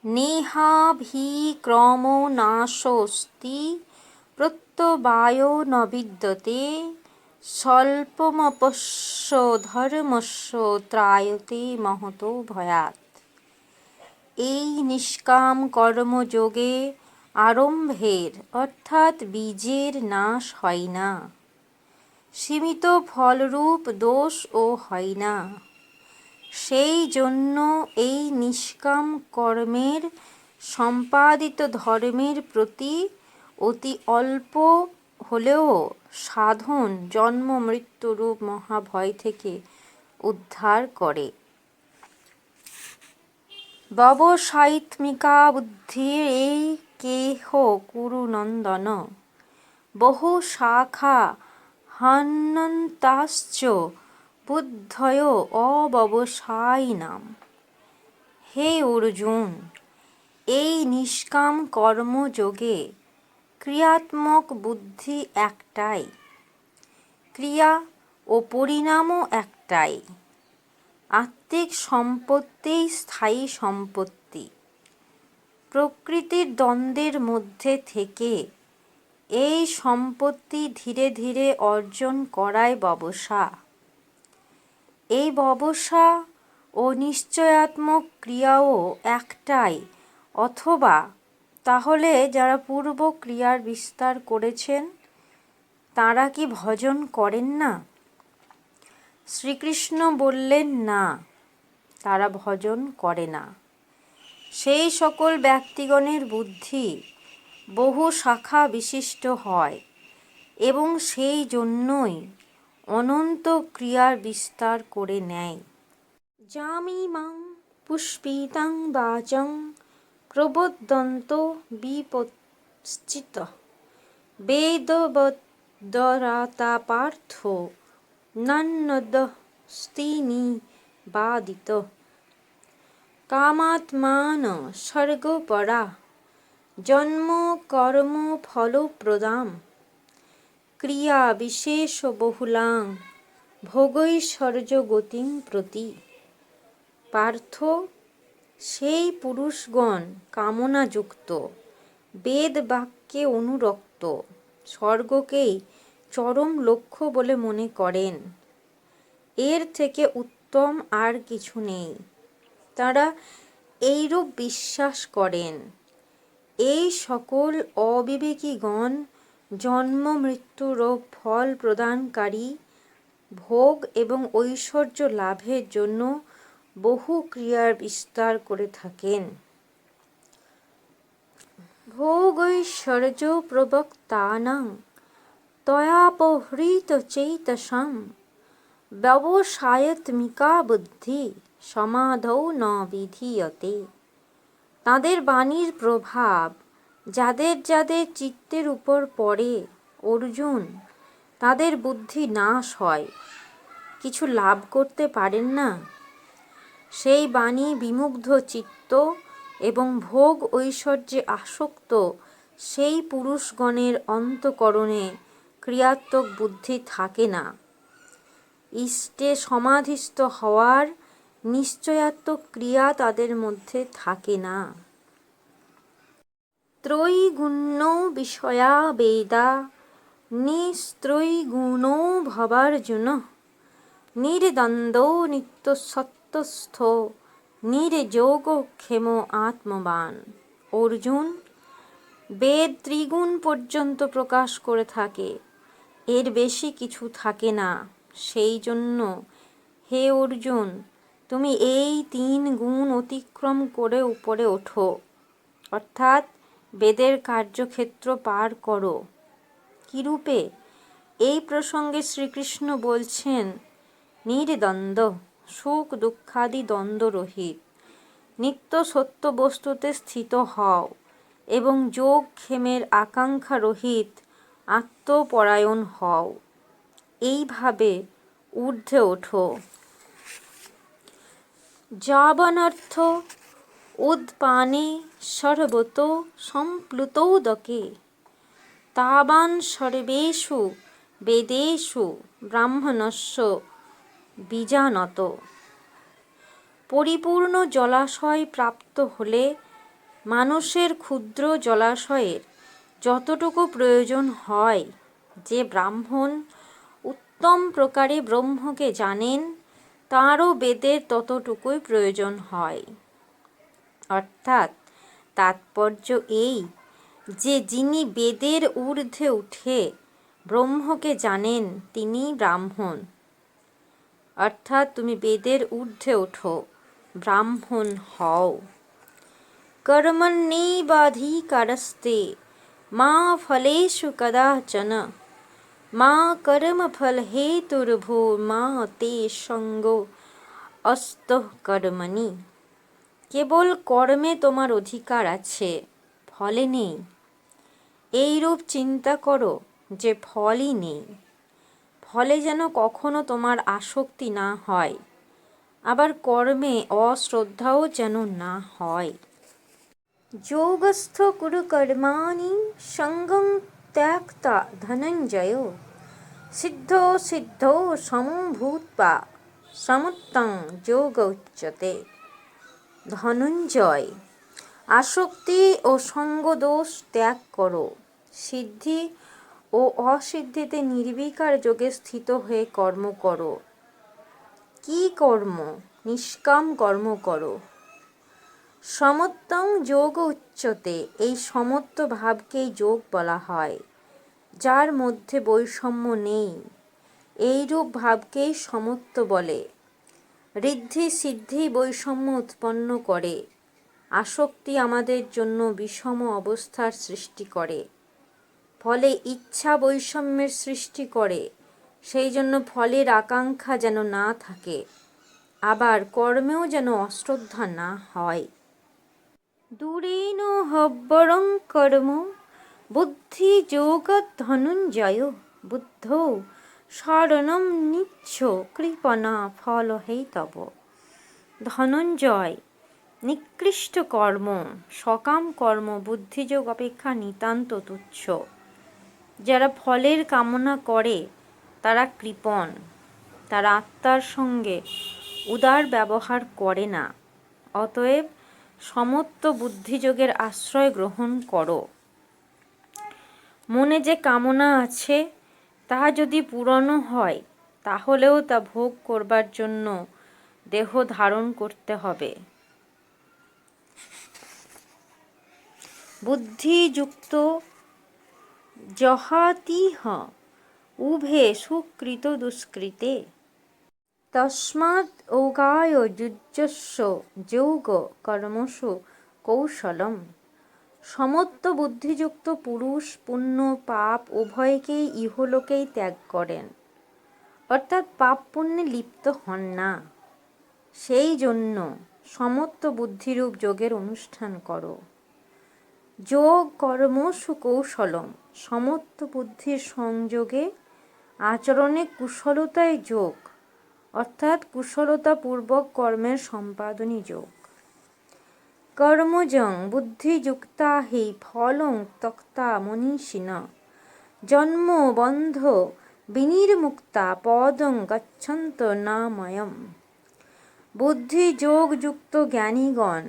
नेहाभिक्रमो नाशोऽस्ति प्रत्यवायो न विद्यते স্বল্পমপশ্য ধর্মস্য ত্রায়তে মহতো ভয়াৎ। এই নিষ্কাম কর্মযোগে আরম্ভের অর্থাৎ বীজের নাশ হয় না, সীমিত ফলরূপ দোষও হয় না। সেই জন্য এই নিষ্কাম কর্মের সম্পাদিত ধর্মের প্রতি অতি অল্প হলেও সাধন জন্ম মৃত্যুরূপ মহাভয় থেকে উদ্ধার করে। ব্যবসায়িত্মিকা বুদ্ধির এই কেহ কুরুনন্দন, বহু শাখা হন্যন্তাশ্চ বুদ্ধয় অব্যবসায়িনাম। হে অর্জুন, এই নিষ্কাম কর্মযোগে ক্রিয়াত্মক বুদ্ধি একটাই, ক্রিয়া ও পরিণামও একটাই। আত্মিক সম্পত্তিই স্থায়ী সম্পত্তি। প্রকৃতির দ্বন্দ্বের মধ্যে থেকে এই সম্পত্তি ধীরে ধীরে অর্জন করাই ব্যবসা। এই ব্যবসা ও নিশ্চয়াত্মক ক্রিয়াও একটাই, অথবা তাহলে যারা পূর্ব ক্রিয়ার বিস্তার করেছেন তাঁরা কি ভজন করেন না? শ্রীকৃষ্ণ বললেন না, তারা ভজন করে না। সেই সকল ব্যক্তিগণের বুদ্ধি বহু শাখা বিশিষ্ট হয় এবং সেই জন্যই অনন্ত ক্রিয়ার বিস্তার করে নেয়। যামিমাং পুষ্পিতাং বাচং প্রবদন্ত বিপশ্চিতঃ বেদবদ্বরাতা পার্থ নান্যদস্তি নিবাদিতঃ। কামাত্মান স্বর্গপরা জন্ম কর্ম ফলপ্রদাং ক্রিয়া বিশেষ বহুলাং ভোগৈশ্বর্য গতিং প্রতি। পার্থ, সেই পুরুষগণ কামনাযুক্ত, বেদ বাক্যে অনুরক্ত, স্বর্গকেই চরম লক্ষ্য বলে মনে করেন। এর থেকে উত্তম আর কিছু নেই। তাঁরা এইরূপ বিশ্বাস করেন। এই সকল অবিবেকীগণ জন্ম মৃত্যুরূপ ফল প্রদানকারী ভোগ এবং ঐশ্বর্য লাভের জন্য বহু ক্রিয়ার বিস্তার করে থাকেন। ভোগৈশ্বর্য প্রবক্তানাং তয়াপহৃতচেতসাং ব্যবসায়ত্মিকা বুদ্ধি সমাধৌ ন বিধীয়তে। তাঁদের বাণীর প্রভাব যাদের যাদের চিত্তের উপর পড়ে অর্জুন, তাদের বুদ্ধি নাশ হয়, কিছু লাভ করতে পারেন না। সেই বাণী বিমুগ্ধ চিত্ত এবং ভোগ ঐশ্বর্যে আসক্ত সেই পুরুষগণের অন্তঃকরণে ক্রিয়াত্মক বুদ্ধি থাকে না। ইষ্টে সমাধিস্থ হওয়ার নিশ্চয়াত্মক ক্রিয়া তাদের মধ্যে থাকে না। ত্রৈগুণ্যো বিষয়া বেদা নিস্ত্রৈগুণো ভবার্জুনঃ নির্দ্বন্দ্বো নিত্যসত্ত্বস্থো নির্যোগক্ষেমো আত্মবান। অর্জুন, বেদ ত্রিগুণ পর্যন্ত প্রকাশ করে থাকে, এর বেশি কিছু থাকে না। সেই জন্য হে অর্জুন, তুমি এই 3 গুণ অতিক্রম করে উপরে ওঠো, অর্থাৎ বেদের কার্যক্ষেত্র পার করো। কিরূপে? এই প্রসঙ্গে শ্রীকৃষ্ণ বলছেন, নির্দ্বন্দ্ব, সুখ দুঃখাদি দ্বন্দ্বরহিত, নিত্য সত্য বস্তুতে স্থিত হও এবং যোগ ক্ষেমের আকাঙ্ক্ষা রহিত আত্মপরায়ণ হও। এইভাবে ঊর্ধ্বে ওঠো। যাবনর্থ উদ্পানে সর্বতো সম্প্লুতোদকে তাবান সর্বেষু বেদেষু ব্রাহ্মণস্য বীজানত। পরিপূর্ণ জলাশয় প্রাপ্ত হলে মানুষের ক্ষুদ্র জলাশয়ের যতটুকু প্রয়োজন হয়, যে ব্রাহ্মণ উত্তম প্রকারে ব্রহ্মকে জানেন, তাঁরও বেদের ততটুকুই প্রয়োজন হয়। অর্থাৎ তাৎপর্য এই যে যিনি বেদের ঊর্ধ্বে উঠে ব্রহ্মকে জানেন, তিনিই ব্রাহ্মণ। অর্থাৎ তুমি বেদের ঊর্ধ্বে ওঠো, ব্রাহ্মণ হও। কর্মণ্যেবাধিকারস্তে মা ফলেষু কদাচন মা কর্মফলহেতুর্ভূর্মা তে সঙ্গো অস্তঃ কর্মণি। কেবল কর্মে তোমার অধিকার আছে, ফলে নেই। এইরূপ চিন্তা করো যে ফলই নেই। ফলে যেন কখনো তোমার আসক্তি না হয়, আবার কর্মে অশ্রদ্ধাও যেন না হয়। যোগস্থ কুরু কর্মাণি সঙ্গং ত্যক্তা ধনঞ্জয় সিদ্ধো সিদ্ধো সমো ভূত্বা সমত্বং যোগ উচ্যতে। ধনঞ্জয়, আসক্তি ও সঙ্গদোষ ত্যাগ করো, সিদ্ধি ও অসিদ্ধিতে নির্বিকার যোগে স্থিত হয়ে কর্ম করো। কি কর্ম? নিষ্কাম কর্ম করো। সমত্বং যোগ উচ্যতে, এই সমত্ব ভাবকেই যোগ বলা হয়, যার মধ্যে বৈষম্য নেই। এইরূপ ভাবকেই সমত্ব বলে। ঋদ্ধি সিদ্ধি বৈষম্য উৎপন্ন করে। আসক্তি আমাদের জন্য বিষম অবস্থার সৃষ্টি করে, ফলে ইচ্ছা বৈষম্যের সৃষ্টি করে। সেই জন্য ফলের আকাঙ্ক্ষা যেন না থাকে, আবার কর্মেও যেন অশ্রদ্ধা না হয়। দূরেন হব্বরং কর্ম বুদ্ধি যোগাৎ ধনঞ্জয় বুদ্ধৌ শরণং নিচ্ছ কৃপণা ফলহেতব। ধনঞ্জয়, নিকৃষ্ট কর্ম, সকাম কর্ম বুদ্ধিযোগ অপেক্ষা নিতান্ত তুচ্ছ। যারা ফলের কামনা করে তারা কৃপণ, তারা আত্মার সঙ্গে উদার ব্যবহার করে না। অতএব সমত্ব বুদ্ধিযোগের আশ্রয় গ্রহণ করো। মনে যে কামনা আছে তাহা যদি পূরণও হয়, তাহলেও তা ভোগ করবার জন্য দেহ ধারণ করতে হবে। বুদ্ধিযুক্ত জহাতিহ উভে সুকৃত দুষ্কৃতে তস্মাৎ যোগায় যুজ্যস্য যোগ কর্মসু কৌশলম। সমত্ব বুদ্ধিযুক্ত পুরুষ পুণ্য পাপ উভয়কেই ইহলোকেই ত্যাগ করেন, অর্থাৎ পাপ পুণ্যে লিপ্ত হন না। সেই জন্য সমত্ব বুদ্ধিরূপ যোগের অনুষ্ঠান করো। যোগ কর্মসু কৌশলম, সমত্ব বুদ্ধির সংযোগে আচরণে কুশলতায় যোগ, অর্থাৎ কুশলতাপূর্বক কর্মের সম্পাদনই যোগ। কর্মজং বুদ্ধিযুক্তা হি ফলং ত্যক্তা মনীষিণঃ জন্ম বন্ধ বিনির্মুক্তা পদং গচ্ছন্ত নাময়ম। বুদ্ধিযোগযুক্ত জ্ঞানীগণ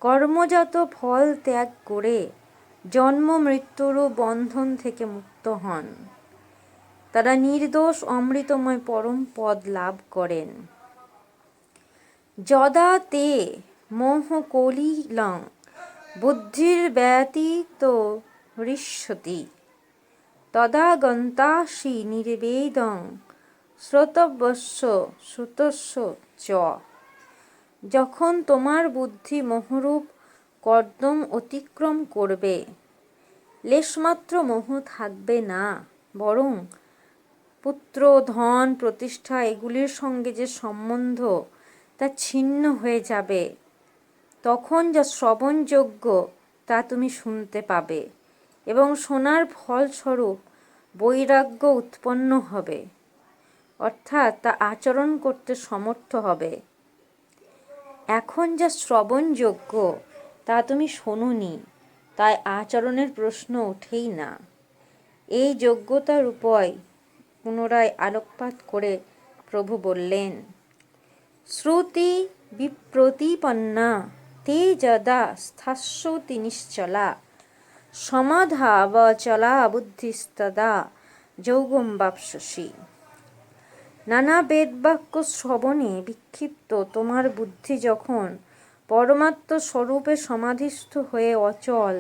কর্মজাত ফল ত্যাগ করে জন্ম মৃত্যুরূপ বন্ধন থেকে মুক্ত হন। তারা নির্দোষ অমৃতময় পরম পদ লাভ করেন। যদা তে মোহকলিলং বুদ্ধির্ব্যতীতোরিষ্যতি তদা গন্তাসি নির্বেদং শ্রোতব্যস্য শ্রুতস্য চ। যখন তোমার বুদ্ধি মোহরূপ কর্দম অতিক্রম করবে, লেশমাত্র মোহ থাকবে না, বরং পুত্র ধন প্রতিষ্ঠা এগুলির সঙ্গে যে সম্বন্ধ তা ছিন্ন হয়ে যাবে। তখন যা শ্রবণযোগ্য তা তুমি শুনতে পাবে এবং শোনার ফলস্বরূপ বৈরাগ্য উৎপন্ন হবে, অর্থাৎ তা আচরণ করতে সমর্থ হবে। এখন যা শ্রবণযোগ্য তা তুমি শোনোনি, তাই আচরণের প্রশ্ন ওঠেই না। এই যোগ্যতার উপায় পুনরায় আলোকপাত করে প্রভু বললেন, শ্রুতি বিপ্রতিপন্না তে যদা স্থাস্যতি নিশ্চলা সমাধাবচলা বুদ্ধিস্তদা যোগম বাপ্স্যসি। নানা বেদবাক্য শ্রবণে বিক্ষিপ্ত তোমার বুদ্ধি যখন পরমাত্ম স্বরূপে সমাধিস্থ হয়ে অচল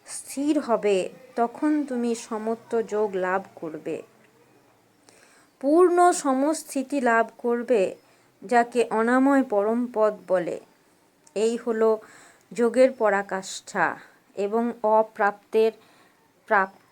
স্থির হবে, তখন তুমি সমত্ব যোগ লাভ করবে, পূর্ণ সমস্থিতি লাভ করবে, যাকে অনাময় পরমপদ বলে। এই হলো যোগের পরাকাষ্ঠা এবং অপ্রাপ্তের প্রাপ্তি।